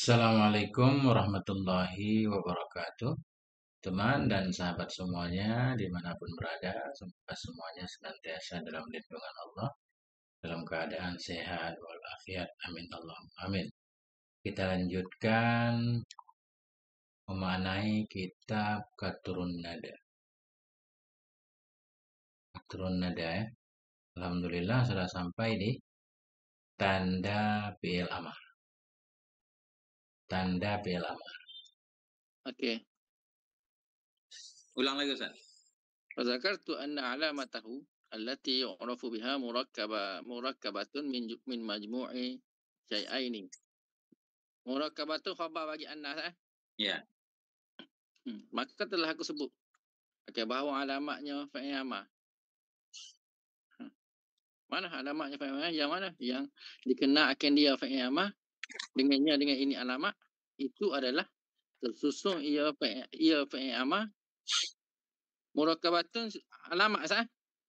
Assalamualaikum warahmatullahi wabarakatuh. Teman dan sahabat semuanya, dimanapun berada, semoga semuanya senantiasa dalam lindungan Allah, dalam keadaan sehat walafiat. Amin Allahumma amin. Kita lanjutkan memaknai kitab Qatrun Nada. Qatrun Nada ya. Alhamdulillah sudah sampai di tanda fi'il amar. Tanda fi'il amar. Okey. Ulang lagi Ustaz. Fazakartu anna alamatahu allati yu'rafu biha murakkabatun min majmu'i syai'aini. Murakkabatun khabar bagi anna Ya. Maka telah aku sebut bahawa alamatnya fa'il amar. Mana alamatnya fa'il amar? Yang mana? Yang dikenakan dia fa'il amar dengan ini alamat itu adalah tersusun ia fa'il amar. Murakkabatun alamat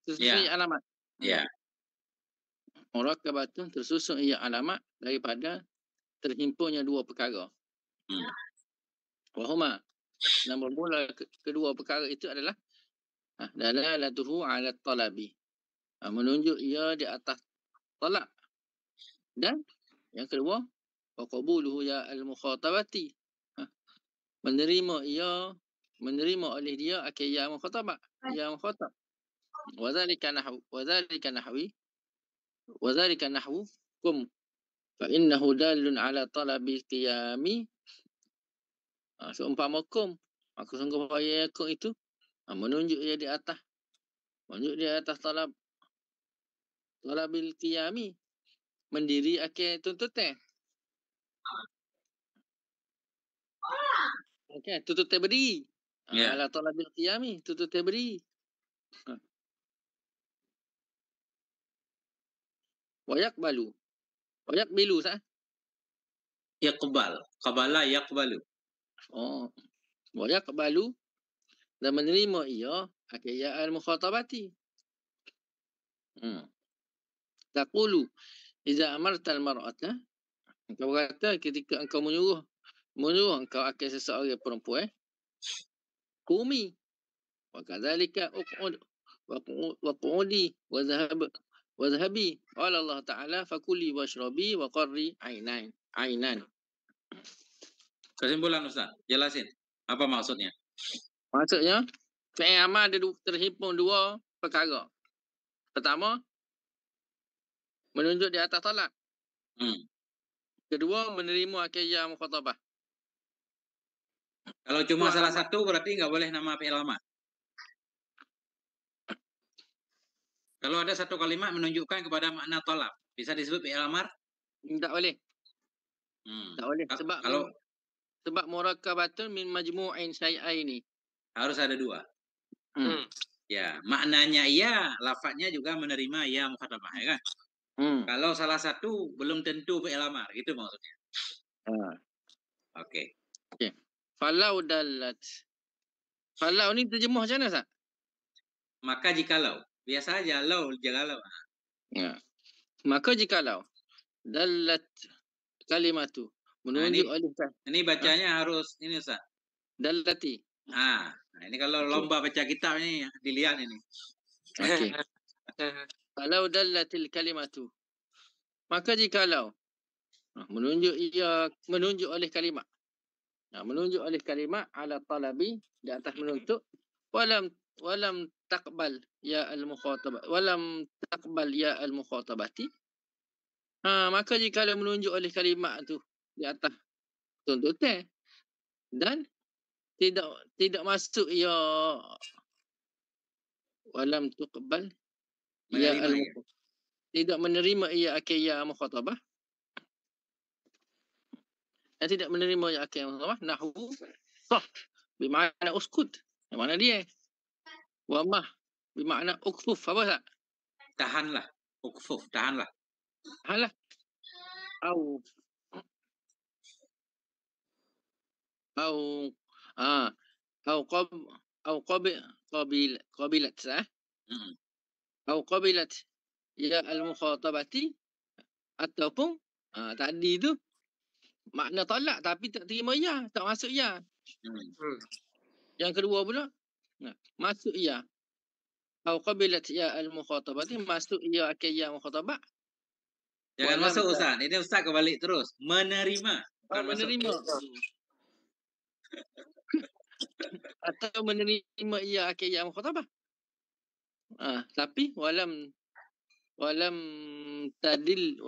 tersusun ia alamat. Ya. Murakkabatun tersusun ia alamat daripada terhimpunnya dua perkara. Wahuma, nombor mula kedua perkara itu adalah dalalatuhu ala talabi. Menunjuk ia di atas talab. Dan yang kedua, wa qabuluhu ya al-mukhatabati. Menerima oleh dia akan ya mukhatabah, ya mukhatab. Wa dhalika nahwu kum fa innahu dalun ala talabi qiyami. Seumpama kum, maka sungguh bahaya kum itu menunjuk dia di atas talabil qiyami, mendiri akan tuntutan. Okey, tuntutan berdiri. Ala talabil qiyami, tuntutan berdiri. Wa yaqbilu sah. Yaqbal. Qabala yaqbalu. Wa yaqbalu, dan menerima ia akan ya al-mukhatabati. Taqulu iza amarta al-mar'ata, engkau kata ketika engkau menyuruh engkau akan seseorang perempuan, qumi wa kadzalika uqud wa qudi wa dhahabi qala Allah Ta'ala fakuli washrabi wa qarri ainan. Kesimpulan Ustaz, jelasin. Apa maksudnya? Maksudnya fi'il amar ada terhimpun dua perkara. Pertama, menunjuk di atas talak. Kedua, menerima akan ya mukhatabah. Kalau cuma salah satu berarti enggak boleh nama fi'il amar. Kalau ada satu kalimat menunjukkan kepada makna talab, bisa disebut fi'il amar? Tak boleh. Tak boleh. Sebab murakkabatun min majmu'in syai'aini. Harus ada dua. Ya, maknanya iya, lafadznya juga menerima ya mukhatabah, ya kan? Kalau salah satu belum tentu fi'il amar, gitu maksudnya. Okey. Falau dallat. Falau ni terjemah macam mana, Ustaz? Maka jikalau. Biasa aja, jikalau. Maka jikalau dallat kalimatu, menunjuk oleh ini bacanya harus ini Ustaz. Dallati. Ini kalau lomba baca kitab ini dilihat ini. Okey. Kalau dallatil kalimatu, maka jikalau menunjuk oleh kalimat. Menunjuk oleh kalimat ala talabi, di atas menuntut, walam taqbal ya al-mukhatabah, walam taqbal ya al-mukhatabati. Maka jikalau menunjuk oleh kalimat tu di atas tuntutan dan tidak masuk ya walam tuqbal ya al-mukhatabah, tidak menerima ia akan ya mukhatabah, dan tidak menerima ya akan mukhatabah, nahwu sah bermakna uskut, yang mana dia, wa mah bermakna ukfuf, apa tak? Tahanlah, ukfuf, tahanlah. Tahanlah. Qabilat sah. Au qabilat ya al-mukhatabati, ataupun tadi tu makna tolak tapi tak terima ya, tak masuk ya. Yang kedua pula, masuk ya. Atau qabilat ya al-mukhatabati, masuk ya akhir ya mukhatabah. Jangan masuk Ustaz. Ini Ustaz kebalik terus. Menerima. Bukan menerima. Atau menerima ya akhir ya mukhatabah. Tapi walam tadil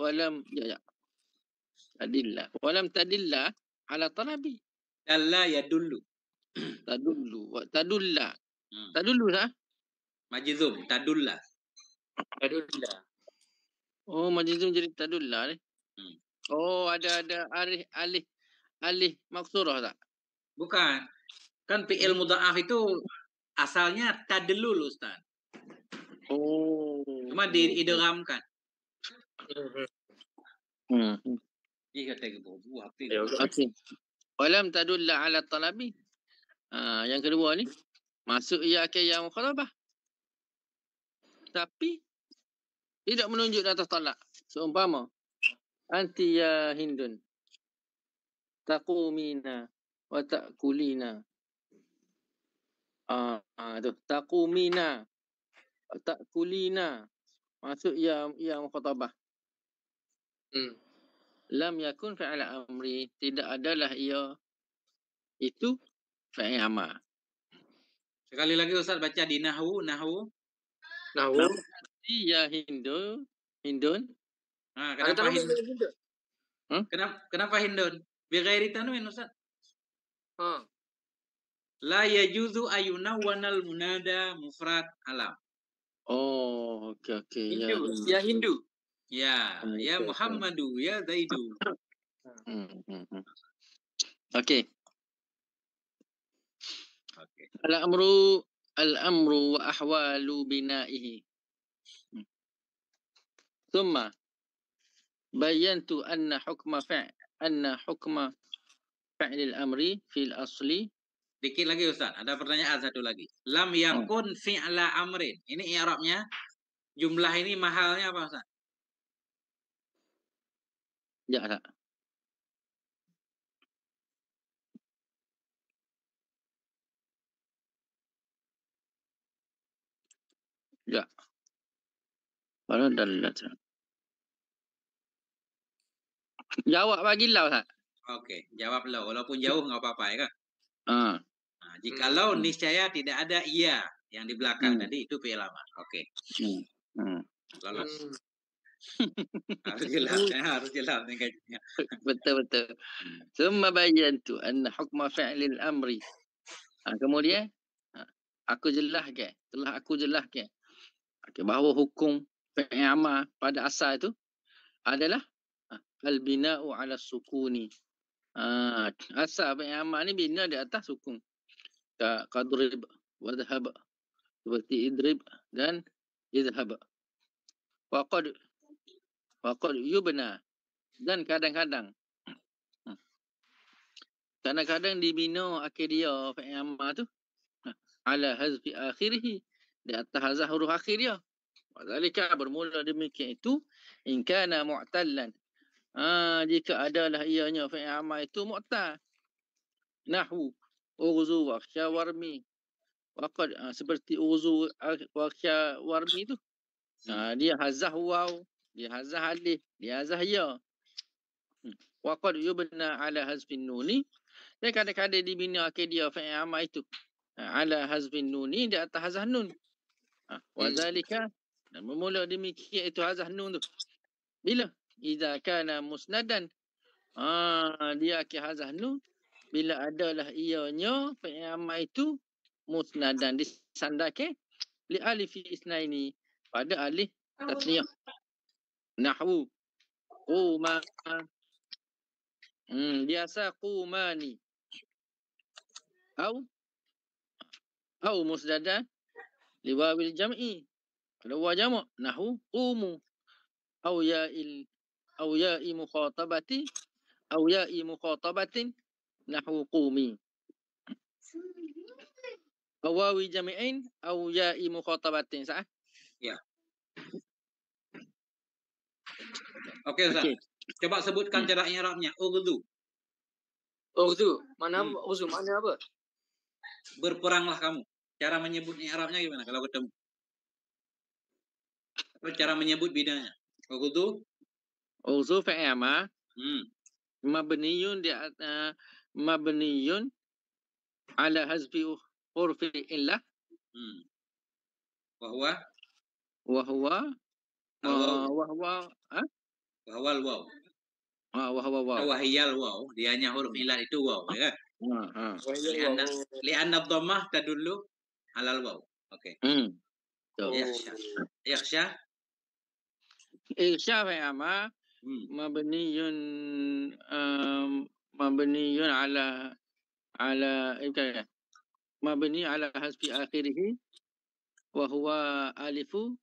tadillah. Walam tadillah ala talabi. Dalla ya dulu. Tadulla. Tadullu sah? Majzum, tadulla. Oh, majzum jadi tadulla ni. Oh, ada alih maksurah tak? Bukan. Kan fi'il mudha'af itu asalnya tadlul Ustaz. Oh. Cuma diidghamkan. Jika buah Okey. Walam tadulla ala talabi. Yang kedua ni masuk ia ke yang mukhatabah. Tapi tidak menunjuk atas talak. Seumpama anti ya Hindun taqumina wa ta'kulina. Tu taqumina wa ta'kulina. Masuk ya mukhatabah. Lam yakun fi'il amri, tidak adalah ia itu fi'il amar. Sekali lagi Ustaz baca di nahwu. Ya Hindun. Kenapa Hindun? Kenapa Hindun? Bighairi tanwin Ustaz. La yajuzu ayunawwanal munada mufrad alam. Oh, okey. Ya Hindu. Ya Muhammadu, ya Zaidu. Okey. Al-amru wa ahwalu bina'ihi. Thumma bayantu anna hukma fi'lil amri fil asli. Dikit lagi Ustaz, ada pertanyaan satu lagi. Lam yakun fi'la amrin. Ini i'rabnya, jumlah ini mahalnya apa Ustaz? Ya, tak. Ya. Baru dalat. Jawab bagilah Ustaz. Okey, jawablah walaupun jauh enggak apa-apa ya kan? Jikalau niscaya tidak ada iya yang di belakang tadi itu fi'il amar. Okey. Lolos. harus jelas nih kayaknya. Betul. Summa bayantu anna hukma fi'lil amri. Kemudian aku jelaskan. Bahawa hukum fi'il amar pada asal itu adalah al-bina'u 'ala sukuni. Asal fi'il amar ni bina di atas sukun. Qadrib wa dhahab. Seperti idrib dan idhab. Wa qad yubna, dan kadang-kadang dibina akhir dia fi'il amar tu ala hazfi akhirih, di atas hazaf huruf akhir dia. Wadzalika, bermula demikian itu in kana mu'tallan, jika adalah ianya fi'il amar itu mu'tal. Nahwu ughzu wa warmi. Waqad, seperti ughzu wa warmi tu, dia hazah waw, dia hazah alif, dia hazah ya. Waqad yubna ala hazfin nuni, dan kadang-kadang dibina akhir dia fi'il amar itu ala hazfin nuni, di atas hazah nun. Wadzalika, dan bermula demikian itu hazah nun tu bila idza kana musnadan, dia akhir hazah nun bila adalah ianya fi'il amar itu musnadan, disandarkan li alif isnaini, pada alif tasniyah. Nahwu quma, biasa qumani, au musnadan li wawil jam'i, kalau wa jama' nahwu qumu, au ya'i mukhatabatin nahwu qumi. Wawi jami'in au ya'i mukhatabatin, sah? Ya. Oke Ustaz. Coba sebutkan cara i'rabnya. Ughzu. Urdu. Mana urdu? Mana apa? Berperanglah kamu. Cara menyebutnya Arabnya gimana kalau ketemu? Cara menyebut bidangnya. Urdu? Urdu fi'il amar. Hmm. Mabniyun mabniyun ala hazfi hurfi illah. Wahwa? Wahwa. Al-waw. Wahwa. Wahwa al-waw. Wahwa waw. Wahiyal waw. Dianya huruf ilah itu waw. Ya kan? Li'anna dhammah tadullu alal waw. Oke. Yakhsha. Irsya fi'il amar. Mabniyun ala mabni ala hasbi akhirih wa huwa alifu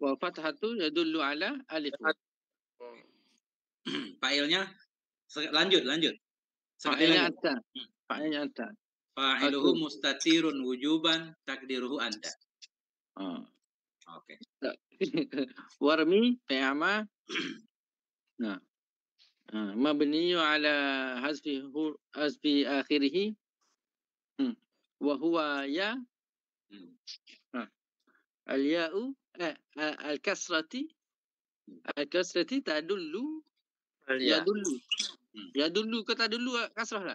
wa fathatu yadullu ala alifu. Fa'ilnya lanjut. Fa'ilnya anta. Fa'iluhu mustatirun wujuban takdiruhu anta. Oke. Warmi fi'il amar. Nah. مبني على حذف آخره وهو يا الياء الكسرة تدل يدل كتدل كسرة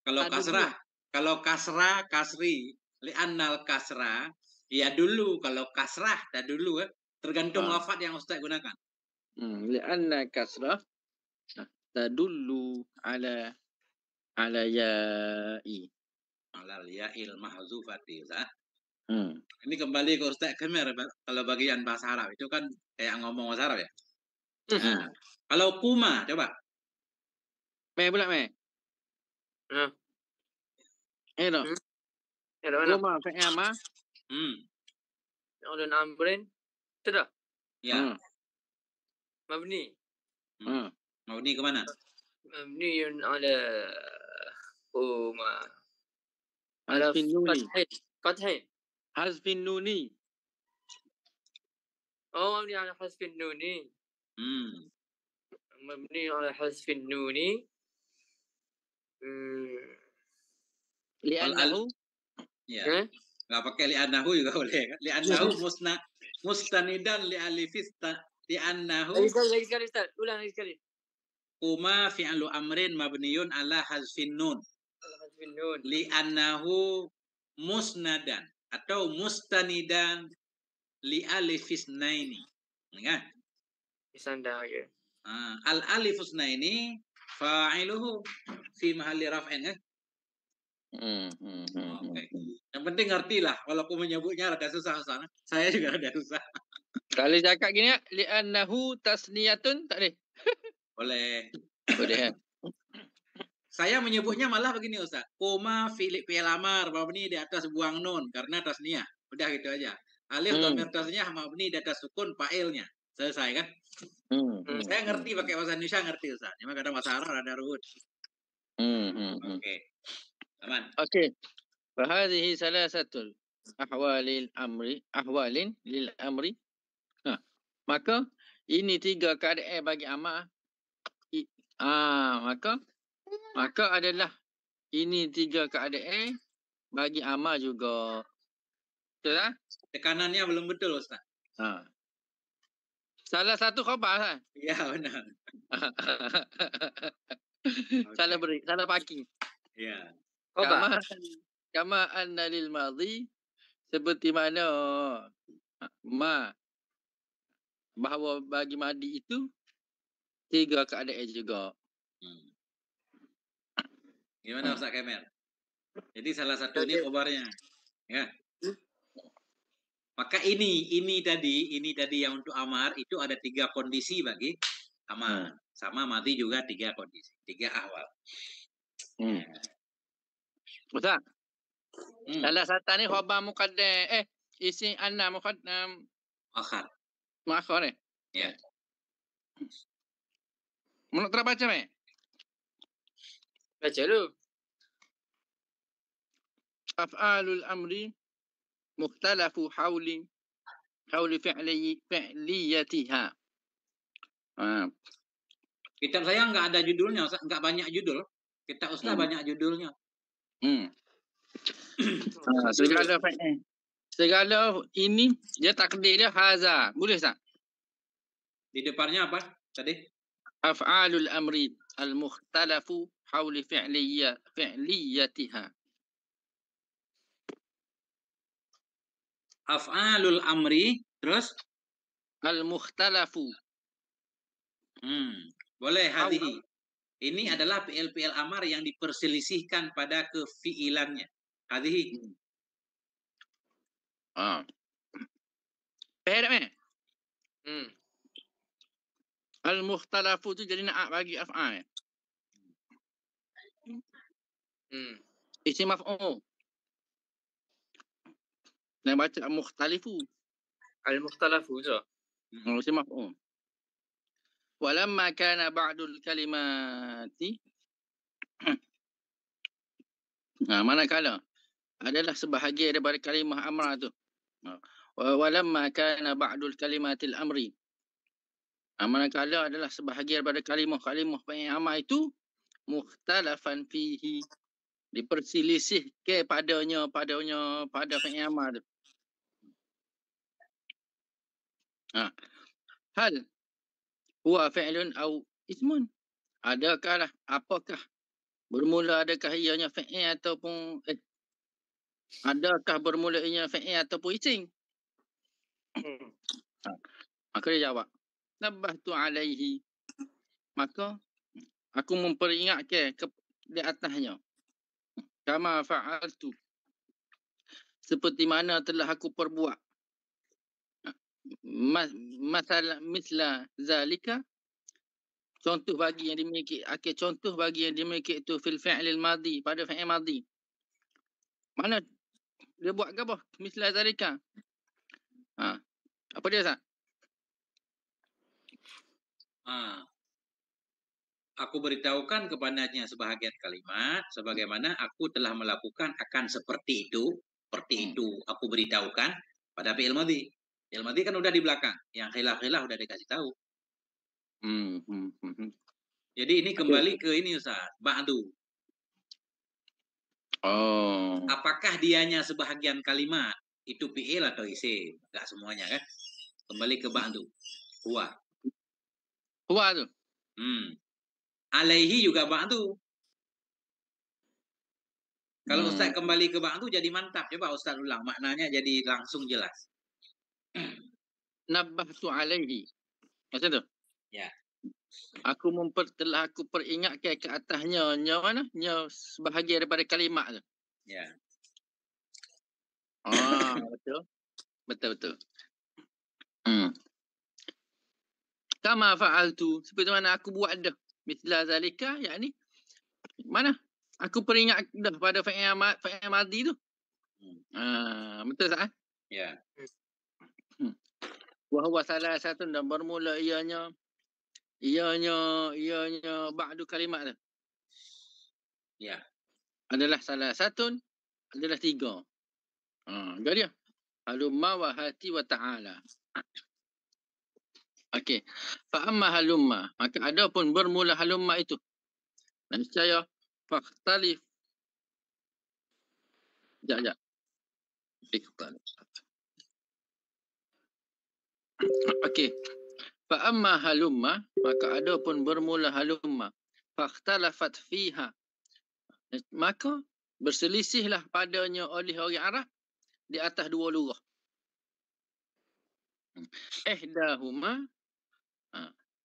لا kalau kasrah kasri li'annal kasrah ya dulu kalau kasrah tadullu tergantung lafaz yang Ustaz gunakan. Li'anna kasrah tadullu ala ya'i. Ala ya'il mahzufati. Ini kembali ke Ustaz Kemer kalau bagian bahasa Arab itu kan kayak ngomong bahasa Arab ya. Kalau kuma coba. Pula. Kuma fi'il amar. Fi'il amrin. Sudah. Ya. Mabni. Mabni ke mana? Mabniyun ala Hazfin nuni. Fathin. Hazfin nuni. Mabni ala hazfin nuni. Mabni ala hazfin nuni. Li'annahu. Ya. Enggak pakai li'annahu juga boleh kan? Li'annahu mustanidan li'alifista li'annahu. Lagi sekali Ustaz. Ulang lagi sekali. Kuma fi'lu amrin mabniyun ala hazfin nun. Li'annahu musnadan atau mustanidan li alifisnaini. Kan? Isanda ya. Al alifusnaini fa'iluhu fi mahalli raf'in kan? Okay. Yang penting ngertilah. Kalau aku menyebutnya rada susah sana. Saya juga rada susah. Kalau cakap gini li'annahu tasniyatun tak boleh. Boleh. Saya menyebutnya malah begini Ustaz. Koma fi'il amar mabni di atas buang nun karena tasniyah. Udah gitu aja. Alif dhamir tasniyah mabni di atas sukun fa'ilnya. Selesai kan? Saya ngerti pakai bahasa Indonesia ngerti Ustaz. Cuma kadang bahasa Arab ada ruwet. Oke. Aman. Okey. Fahadhihi salasatul ahwalil lil amri. Maka ini 3 keadaan bagi amar. Maka adalah ini 3 keadaan bagi amar juga. Betul tak? Tekanannya belum betul Ustaz. Salah satu khabar kan? Ya benar. Salah parking. Ya. Kama anna lil madhi seperti mana bahawa bagi madi itu 3 keadaan juga. Gimana Ustaz Kemer? Jadi salah satu ini khabarnya. Ya. Maka ini tadi yang untuk amar itu ada 3 kondisi bagi amar. Sama madi juga 3 kondisi, 3 ahwal. Ustaz. Salah satu ni khabar muqaddam isi anna muqaddam akhar. Muakhar ni. Ya. Mau terbaca ni? Baca dulu. Af'alul amri mukhtalafu hawli fi'liyatiha. Kitab saya nggak ada judulnya, Ustaz. Nggak banyak judul. Kitab Ustaz banyak judulnya. Segala ini dia takdir dia haza. Boleh tak? Di depannya apa tadi? Af'alul amri al-mukhtalafu hawli fi'liyatiha. Af'alul amri, terus? Al-mukhtalafu. Boleh, hadhihi. Ini adalah PL amar yang diperselisihkan pada kefiilannya. Hadhihi. Faham tak? Al-mukhtalafu tu jadi nak bagi af'al. Isim maf'ul. Nak baca al-mukhtalifu. Al-mukhtalafu tu. Isim maf'ul. Walamma kana ba'dul kalimati manakala adalah sebahagian daripada kalimah amra tu. Walamma kana ba'dul kalimatil amri. Manakala adalah sebahagian daripada kalimah-kalimah fi'il amar itu mukhtalafan fihi, diperselisih padanya pada fi'il amar tu. Hal huwa fi'lun au ismun. Adakah apakah bermula adakah ianya fi'il ataupun adakah bermula ianya fi'il ataupun isim? Maka dia jawab, nabbahtu alaihi. Maka aku memperingatkan di atasnya. Kama fa'altu. Seperti mana telah aku perbuat. Misla zalika. Contoh bagi yang dimiliki. Contoh bagi yang dimiliki itu fil fi'lil madhi. Pada fi'il madhi. Mana dia buat ke apa? Misla zalika. Apa dia, Ustaz? Aku beritahukan kepadanya sebahagian kalimat, sebagaimana aku telah melakukan akan seperti itu aku beritahukan pada fi'il madhi. Fi'il madhi kan udah di belakang, yang khilaf-khilaf udah dikasih tahu. Jadi ini kembali ke ini, Ustaz, ba'du. Apakah dianya sebahagian kalimat itu fi'il atau isim? Enggak semuanya kan? Kembali ke ba'du. Huwa tu. Alaihi juga ba'du. Kalau Ustaz kembali ke ba'du jadi mantap. Coba Ustaz ulang. Maknanya jadi langsung jelas. Nabbahtu alaihi. Macam tu? Ya. Telah aku peringatkan ke atasnya. Mana? Sebahagian daripada kalimat tu. Ya. Betul. Kama fa'altu. Seperti mana aku buat dah. Misla zalika. Yakni. Mana? Aku peringat dah pada fi'il madhi tu. Betul tak? Ya. Wahuwa salah satu dan bermula ianya ba'du kalimat tu. Ya. Adalah salah satu, adalah 3. Jadi halumma wa hati wa ta'ala. Okey. Fa amma halumma, maka ada pun bermula halumma itu. Dan saya fakhtalif. Sekejap. Okey. Fa amma halumma, maka ada pun bermula halumma. Fakhtalafat fiha. Maka berselisihlah padanya oleh orang Arab di atas 2 lurah. Ihdahuma,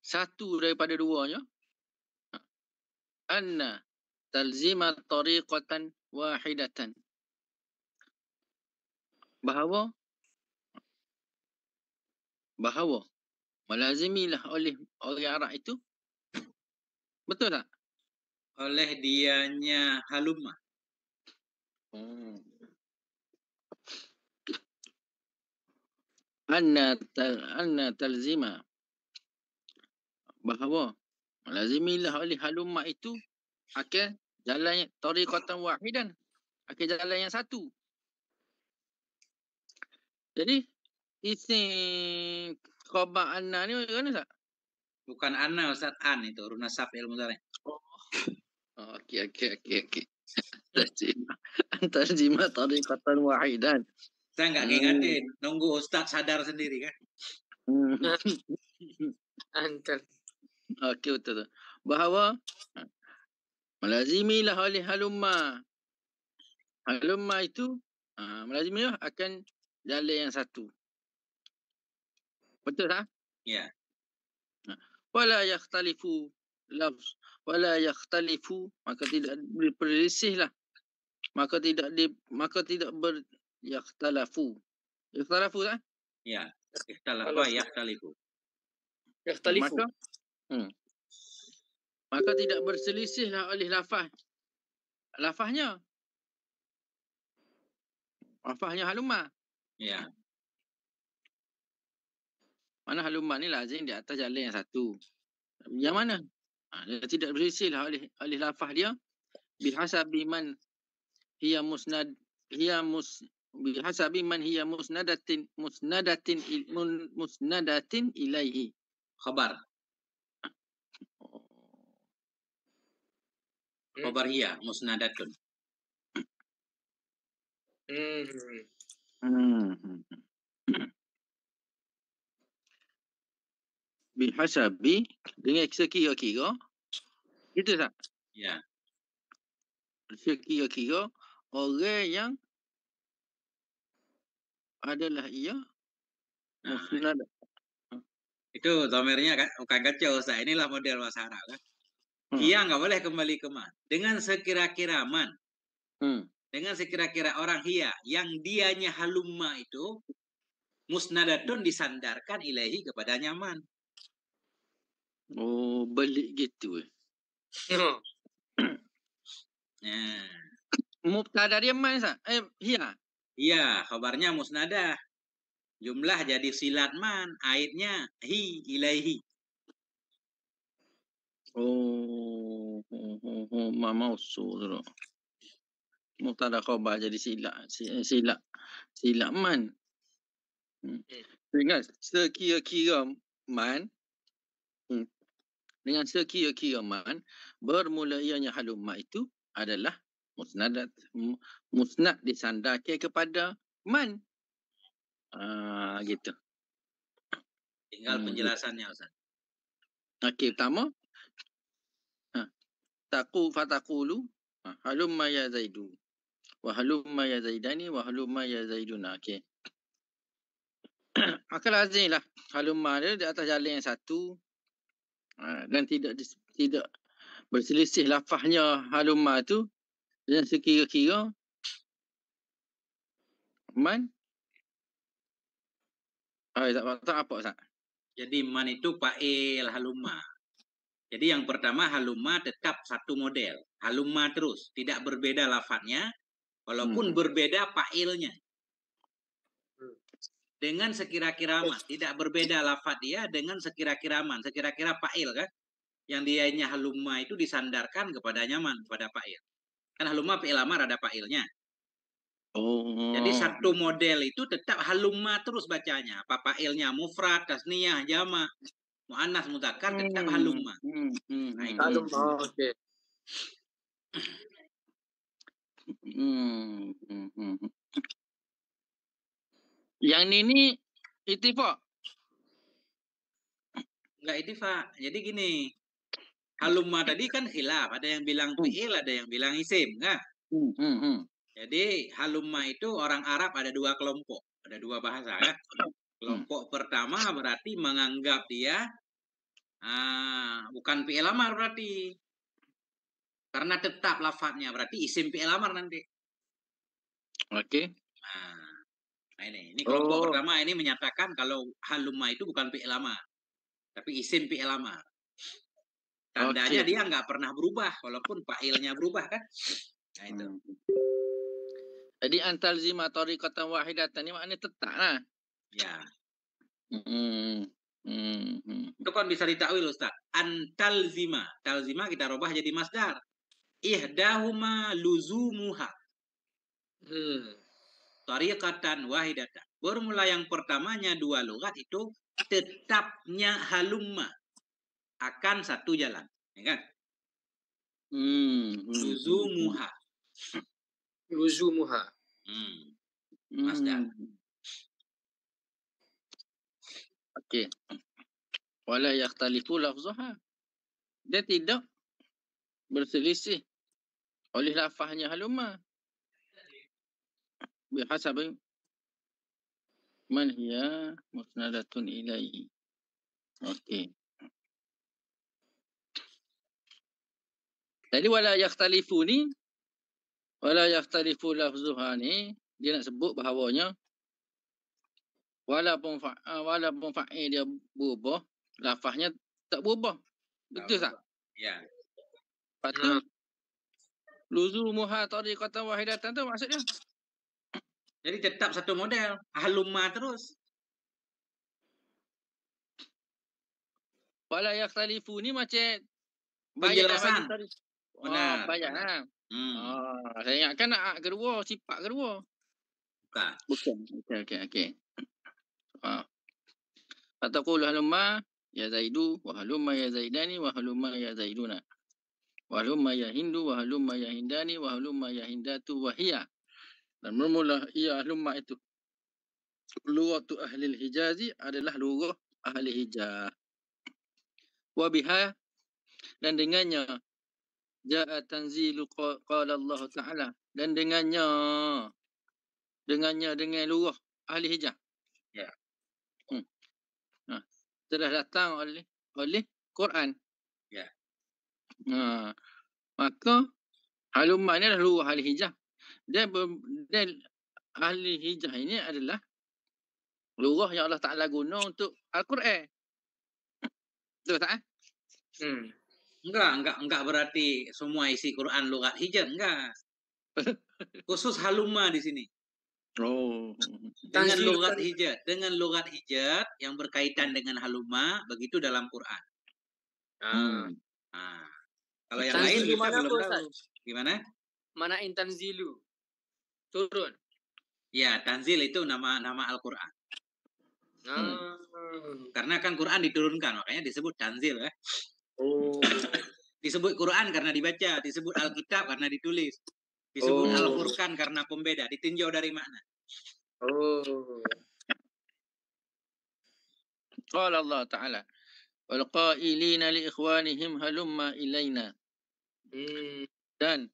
satu daripada duanya, anna talzima tariqatan wahidatan. Bahawa melazimilah oleh orang Arab itu. Betul tak? Oleh dianya halumma. Anna talzima. Bahawa melazimilah oleh halumma itu akan jalan tariqatan wahidan. Akan jalan yang satu. Jadi isim khabar anna ni mana tak? Bukan anna Ustaz, an itu runasab ilmu mudhari'. Oh, okey. Antarjima tariqatan wahidan. Saya nggak ngingatin, nunggu Ustaz sadar sendiri kan. Antal. Okey, betul. Bahawa melazimilah oleh halumma. Halumma itu melazimilah akan jalan yang satu. Betul tak? Ya. Wala yakhtalifu lafz. Wala yakhtalifu, maka tidak berselisihlah. Maka tidak yakhtalafu. Yakhtalafu tak? Ya. Ikhtalafa yakhtalifu. Yakhtalifu. Maka tidak berselisihlah oleh lafaz. Lafaznya halumma. Ya. Mana halumma ni lazim di atas jalan yang satu. Yang mana? Dia tidak berselisihlah oleh lafaz dia. Bihasabi man hiya musnadatin ilaihi. Khabar. Khabar hiya musnadatun. Bihasabi, dengan sekira-kira. Itu tak? Ya. Sekira-kira orang yang adalah ia musnad. Itu dhamirnya kan bukan kacau Ustaz. Inilah model bahasa Arab kan. Ia nggak boleh kembali ke man. Dengan sekira-kira man. Dengan sekira-kira orang hiya yang dianya halumma itu musnadatun disandarkan ilahi kepada nyaman. Oh, balik gitu. Nah. Mubtada dia man sah? Hiya. Iya, khabarnya musnadah. Jumlah jadi silat man, aidnya hi ilaihi. Oh, mausul. Mubtada khabar jadi silap man. Dengan sekira-kira man, dengan sekira-kira man, bermula ianya halumma itu adalah musnad disandarkan kepada man. Gitu. Tinggal penjelasannya Ustaz. Okey, pertama fataqulu halumma ya zaidu wa halumma ya zaidani wa halumma ya zaiduna. Okey. Maka lazimlah halumma dia di atas jalan yang satu dan tidak berselisih lafaznya halumma tu dan sekira-kira man. Tak apa Ustaz? Jadi man itu fa'il halumma. Jadi yang pertama halumma tetap satu model. Halumma terus, tidak berbeda lafadznya walaupun berbeda fa'ilnya. Dengan sekira-kira man, tidak berbeda lafadz dia dengan sekira-kira man, sekira-kira fa'il kan? Yang dianya halumma itu disandarkan kepada nyaman, kepada fa'il. Kan halumma fi'il amar ada fa'ilnya. Oh. Jadi satu model itu tetap halumma terus bacanya. Apa fa'ilnya mufrad, tasniyah, jama', muannas, mudzakkar tetap halumma. Nah, itu. Halumma, okey. Yang ini ittifaq. Enggak ittifaq. Jadi gini. Halumma tadi kan khilaf, ada yang bilang fi'il, ada yang bilang isim, kan? Jadi halumma itu orang Arab ada dua kelompok, ada dua bahasa kan. Kelompok pertama berarti menganggap dia bukan fi'il amar berarti. Karena tetap lafadznya berarti isim fi'il amar nanti. Okey. Nah ini kelompok pertama ini menyatakan kalau halumma itu bukan fi'il amar, tapi isim fi'il amar. Tandanya dia nggak pernah berubah walaupun fa'ilnya berubah kan. Nah itu. Jadi antalzima tariqatan wahidatan ini maknanya tetap lah. Ya. Itu kan bisa ditakwil Ustaz. Antalzima. Talzima kita robah jadi masdar. Ihdahuma luzumuha. Tariqatan wahidatan. Bermula yang pertamanya dua lughat itu tetapnya halumma. akan satu jalan, ya kan? Hmm. Luzumuha. Luzumuha. Masdar. Okey. Wala yakhtalifu lafzuha. Dia tidak berselisih oleh lafaznya halumma. Bihasabi man hiya musnadatun ilaihi. Okey. Jadi wala yakhtalifu ni, wala yakhtalifu lafzuha ni, dia nak sebut bahawanya walaupun fa'il dia berubah, lafaznya tak berubah. Betul tak? Ya. Lepas tu, luzumuha tariqatan wahidatan tu maksudnya? Jadi tetap satu model, halumma terus. Wala yakhtalifu ni macam Penjelasan. Benar. Benar. Bayar. Saya ingatkan nak kedua, sifat kedua. Bukan. Okey. Fataqulu halumma ya Zaidu wa halumma ya Zaidani wa halumma ya Zaiduna. Wa halumma ya Hindu wa halumma ya Hindani wa halumma ya Hindatu wa hiya. Dan bermula ia halumma itu. Lughatu ahli Hijazi adalah lughah ahli Hijaz. Wa biha, dan dengannya ja'a tanzilu qala Allah Ta'ala, dan dengannya dengan lughah ahli Hijaz. Ya. Telah datang oleh Quran. Ya. Maka halumma ni adalah lughah ahli Hijaz. Dan ahli Hijaz ini adalah lughah yang Allah Ta'ala guna untuk Al-Quran. Betul tak? Enggak berarti semua isi Quran lughat Hijaz, enggak. Khusus halumma di sini. Dengan lughat Hijaz yang berkaitan dengan halumma, begitu dalam Quran. Kalau yang lain kita belum tahu. Gimana? Mana tanzilu? Turun. Ya, tanzil itu nama Al-Quran. Karena kan Quran diturunkan, makanya disebut tanzil. Disebut Quran karena dibaca, disebut Alkitab karena ditulis, disebut Al-Furqan karena pembeda, ditinjau dari makna. Qala Allah Ta'ala wal qailina li ikhwanihim halumma ilaina. Dan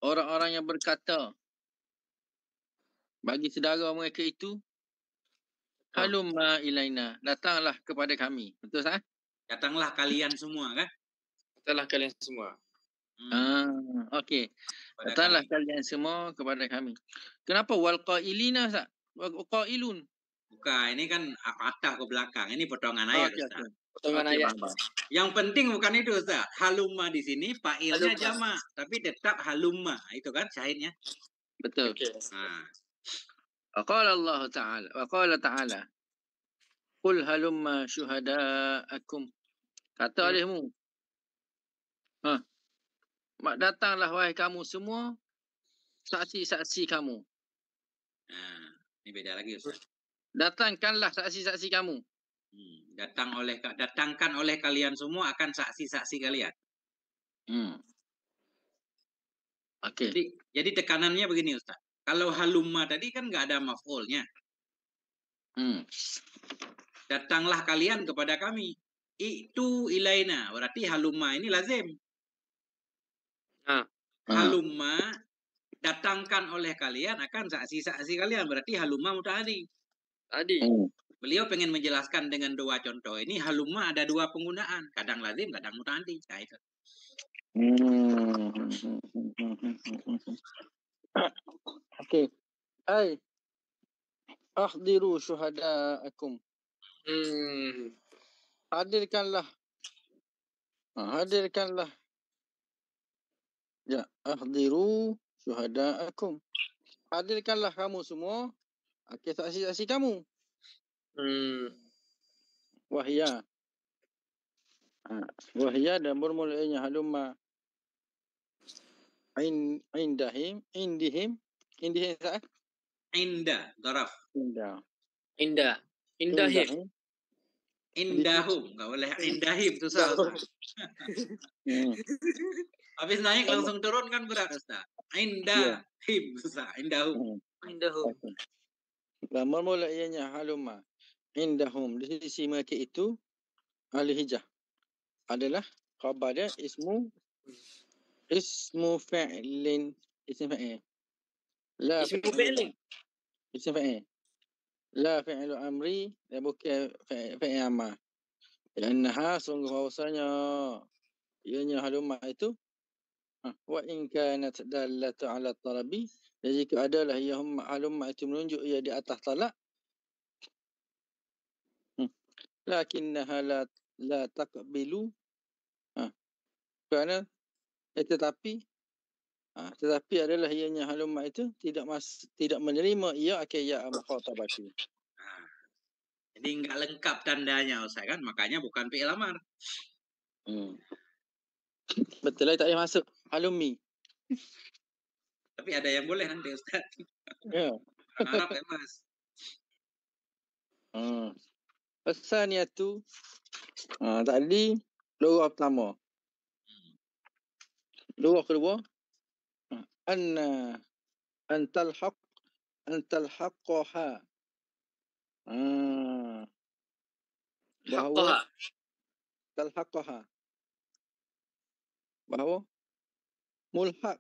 orang-orang yang berkata bagi saudara mereka itu, halumma ilaina, datanglah kepada kami. Betul tak? Datanglah kalian semua, kan? Datanglah kalian semua. Okey. Datanglah kalian semua kepada kami. Kenapa wal qailina, Ustaz? Wal qailun. Bukan, ini kan atah ke belakang. Ini potongan ayat, Ustaz. Potongan ayat. Yang penting bukan itu, Ustaz. Halumma di sini fa'ilnya jamak, tapi tetap halumma. Itu kan syahidnya. Betul. Qala Allah Ta'ala, wa qala Ta'ala, qul halumma syuhada'akum. Kata olehmu, datanglah wahai kamu semua, saksi-saksi kamu. Ini beda lagi, Ustaz. Datangkanlah saksi-saksi kamu. Datangkan oleh kalian semua akan saksi-saksi kalian. Okey. Jadi tekanannya begini, Ustaz. Kalau halumma tadi kan nggak ada maf'ulnya. Datanglah kalian kepada kami. Itu ilaina. Berarti halumma ini lazim. Halumma datangkan oleh kalian akan saksi-saksi kalian. Berarti halumma muta'addi. Beliau pengen menjelaskan dengan dua contoh ini. Halumma ada dua penggunaan. Kadang lazim, kadang muta'addi. Nah, itu. Okey. Ahdiru syuhada'akum. Hadirkanlah. Ya, ahdiru syuhada'akum. Hadirkanlah kamu semua saksi-saksi kamu. Wahya. Wahya dan bermulanya halumma indihim sah? Inda, daraf. Indahim. Indahum. Nggak boleh indahim. Susah, Ustaz. Habis naik langsung turun kan berat, Ustaz. Indahim. Susah. Indahum. Indahum. Lamar mula ianya halumma. Indahum. Di sisi mereka itu, ahli hijah adalah khabar dia ismu fi'lin. Ismu fi'il. La Ismu fi'il. fi'lin. Ismu fi'il. La fi'il amri. Dan bukan fi'il amar. Kerana sungguh bahawasanya ianya halumma itu wa in kanat dallatu ala talabi. Dan jika adalah ia halumma itu menunjuk ia di atas talak, lakinnaha la taqbilu, kerana tetapi adalah ianya halumma itu tidak menerima ia akan ya mukhatabati. Jadi nggak lengkap tandanya, Ustaz kan? Makanya bukan fi'il amar. Betul lah, tak payah masuk halummi. Tapi ada yang boleh nanti, Ustaz. Ya. Orang Arab bebas. As-saniyatu, tadi lughah pertama. Lughah kedua, an talhaqqaha. Bahawa talhaqqaha. Bahawa mulhaq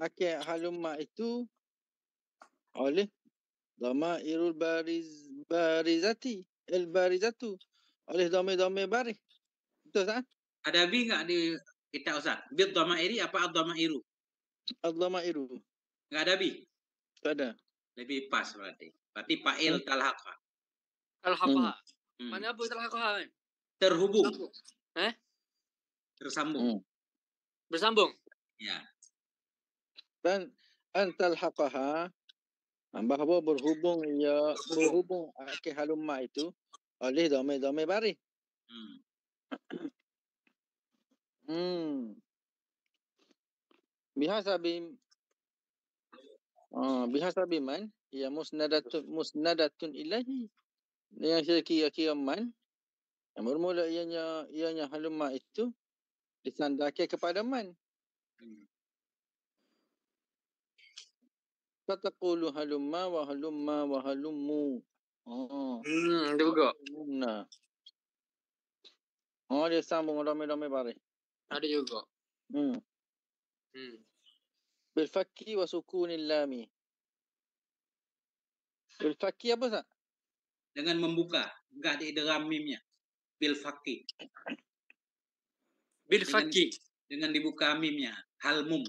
akan halumma itu oleh dhamairul barizatu oleh dhamir baris. Betul tak? Ada bi nggak di kita, Ustaz? Bid dhamairi apa ad-dhamairu? Ad-dhamairu. Nggak ada bi? Tak ada. Lebih pas berarti. Berarti fa'il talhaqa. Talhaqa. Mana apa talhaqa kan? Terhubung. Eh? Tersambung. Bersambung. Ya. Dan antalhaqaha, bahawa berhubung ke halumma itu oleh dhamir baris. Bihasabi man ya musnadatun ilahi. Yang kira-kira man yang bermula ianya halumma itu disandarkan kepada man. Fataqulu halumma wa halummu. Ada juga. Nah. Dia sambung dhamir baris. Ada juga. Bil fakki wa sukunil lami. Bil fakki apa tak? Dengan membuka, enggak diidgham mimnya. Bil fakki. Bil fakki. Dengan dibuka mimnya. Halmum.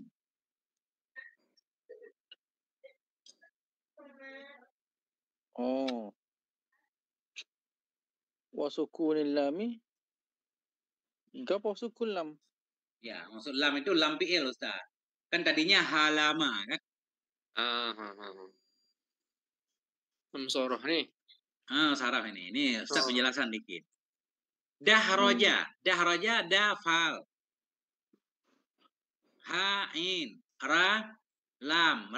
Wa sukunil lami. Apa sukun lam? Ya, maksud lam itu lam fi'il, Ustaz. Kan tadinya halama kan? Soroh ni. Saraf ini. Ini Ustaz penjelasan dikit. Dahroja da fal. Ha-in, ra, lam,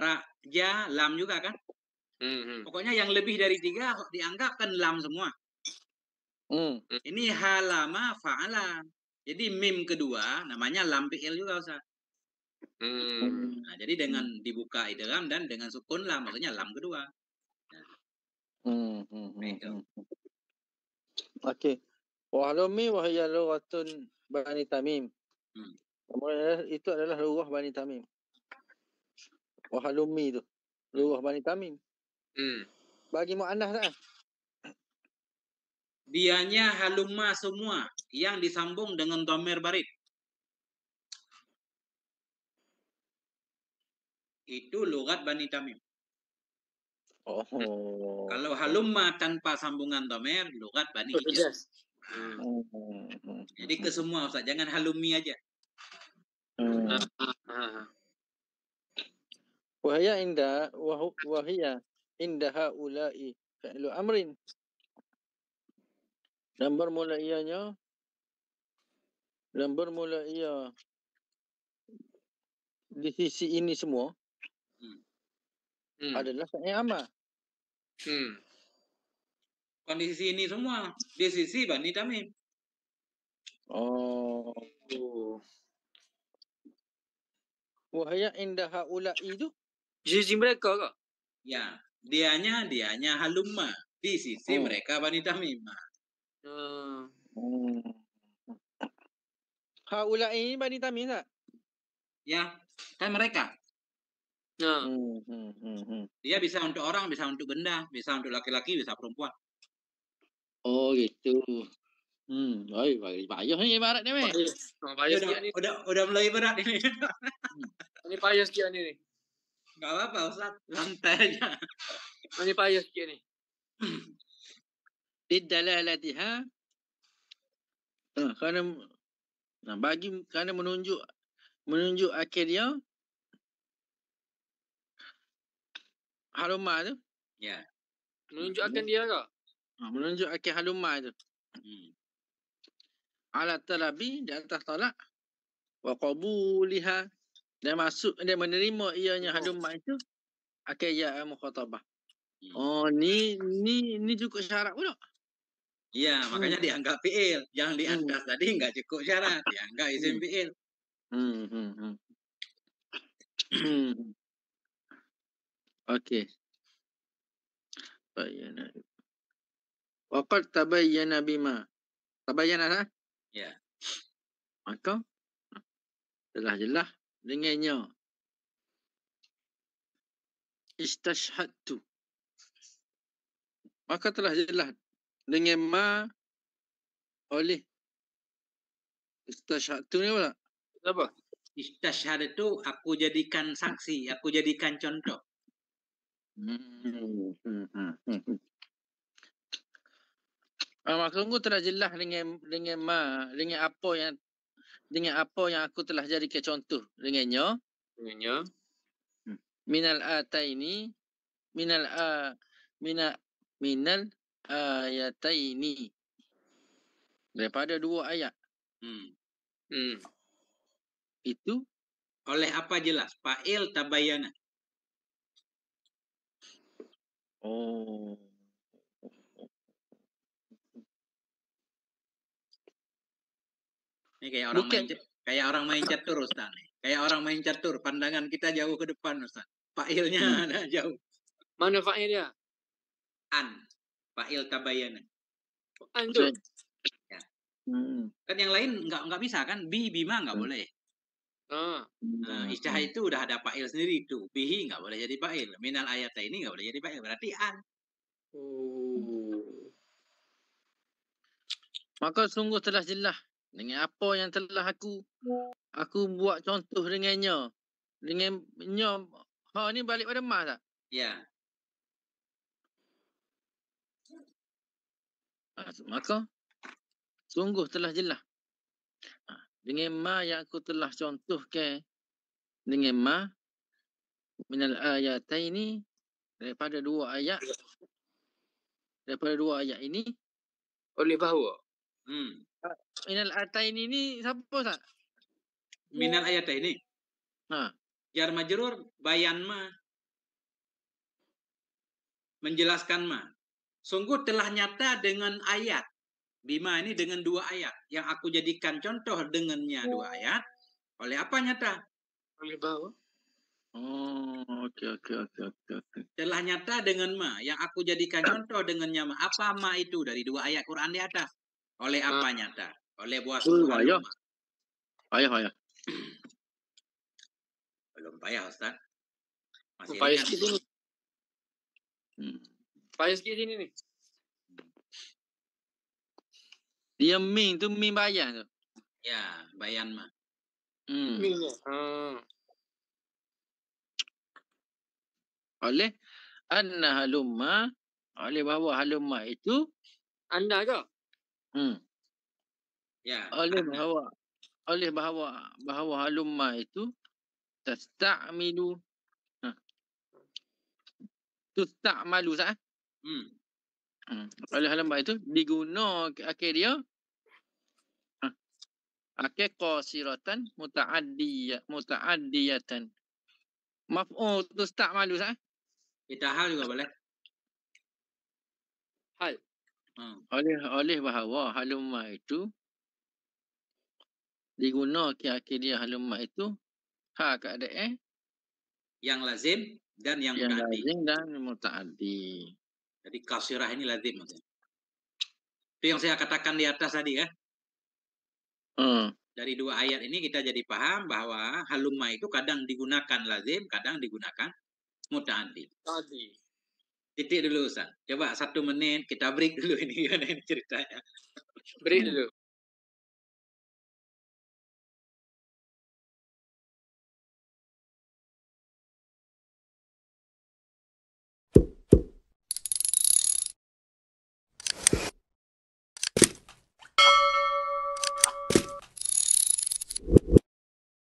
ja, lam juga kan? Pokoknya yang lebih dari 3 dianggap kan lam semua. Ini halama fa'ala. Jadi mim kedua namanya lam fi'il juga, Ustaz. Nah, jadi dengan dibuka idgham dan dengan sukun lam, maksudnya lam kedua. Okey. Wa halummi wa hiya lughatun Bani Tamim. Itu adalah lughah Bani Tamim. Wa halummi itu lughah Bani Tamim. Bagi muannas tak? Dianya halumma semua yang disambung dengan dhamir barid. Itu lugat Bani Tamim. Kalau halumma tanpa sambungan dhamir, lugat Bani Hijaz. Jadi ke semua, Ustaz, jangan halummi aja. Wahia inda haula'i fi'lu amrin. Dan bermula ia di sisi ini semua adalah fi'il amar. Kondisi ini semua di sisi Bani Tamim. Oh. Wahaya indah haula'i itu. Sisi mereka ke? Ya, dianya halumma di sisi mereka Bani Tamim. Haula'i ini Bani Tamim tak? Ya, kan mereka. Dia bisa untuk orang, bisa untuk benda, bisa untuk laki-laki, bisa perempuan. Oh gitu. Oi, payah ni ibarat ni meh. Payah sikit ni. Udah mulai berat ini. Ini payah sikit ni. Gak apa-apa Ustaz, santai aja. Ini payah sikit ni. Didalalatiha. Kerana kerana menunjuk akhir dia halumma tu. Ya. Menunjukkan dia ke? Menunjuk akhir halumma tu. Ala talabi di atas tolak wa qabuliha dan masuk dia menerima ianya halumma itu akhir ya mukhatabah. Oh ni cukup syarat pula. Iya, makanya dianggap fi'il. Yang di atas tadi enggak cukup syarat, dianggap isim fi'il. Okey. Bayyana. Waqad tabayyana bima. Tabayyana tak? Ya. Maka telah jelas dengannya. Istashhadtu. Maka telah jelas dengan ma oleh istashhadtu ni apa? Apa? Istashhad itu aku jadikan saksi, aku jadikan contoh. Maka sungguh telah jelas dengan ma, dengan apa yang aku telah jadikan contoh dengannya. Minal ataini minal ayataini daripada dua ayat. Itu Oleh apa jelas? Fa'il tabayyana. Oh. Ini kayak orang main catur Ustaz nih. Kayak orang main catur, pandangan kita jauh ke depan Ustaz. Fa'ilnya ada jauh. Mana fa'il dia? An. Fa'il tabayyana. An tu. Ya. Kan yang lain enggak bisa kan? Bima enggak boleh. Istihad itu udah ada fa'il sendiri itu. Bihi enggak boleh jadi fa'il. Minal ayat ini enggak boleh jadi fa'il. Berarti an. Maka sungguh telah jelas dengan apa yang telah aku buat contoh dengannya. Dengannya ni balik pada ma tak? Ya. Maka sungguh telah jelas dengan ma yang aku telah contohkan dengan ma minal ayataini daripada dua ayat ini Oleh bahawa. minal ayataini ni siapa tak? Minal ayat ini. Jar majrur bayan ma. Menjelaskan ma. Sungguh telah nyata dengan ayat. Bima ini dengan dua ayat. Yang aku jadikan contoh dengannya dua ayat. Oleh apa nyata? Oleh bahawa. Okey. Telah nyata dengan ma. Yang aku jadikan contoh dengannya ma. Apa ma itu dari dua ayat Quran di atas? Oleh apa nyata? Oleh buah sungguh halum ma. Payah. Belum payah Ustaz. Masih Payah ringan. sikit sini. Payah sikit sini ni. Dia min tu min bayan tu. Ya, bayan ma. Min. Oleh anna halumma, oleh bahawa halumma itu Anda ke? Ya. Oleh bahawa halumma itu tasta'milu tusta'malu sah. Oleh halumma itu diguna akhir dia akhir qasiratan muta'addiyatan. Maf'ul tusta'malu sah. Kita hal juga boleh. Hal. Oleh bahawa halumma itu diguna akhir dia halumma itu keadaan Yang lazim dan yang mutaaddi. lazim dan mutaaddi. Jadi kasirah ini lazim maksudnya. Itu yang saya katakan di atas tadi kan. Dari dua ayat ini kita jadi paham bahwa halumma itu kadang digunakan lazim, kadang digunakan mutaaddi. Titik dulu Ustaz. Coba 1 menit kita break dulu ini kan ini ceritanya. Break dulu.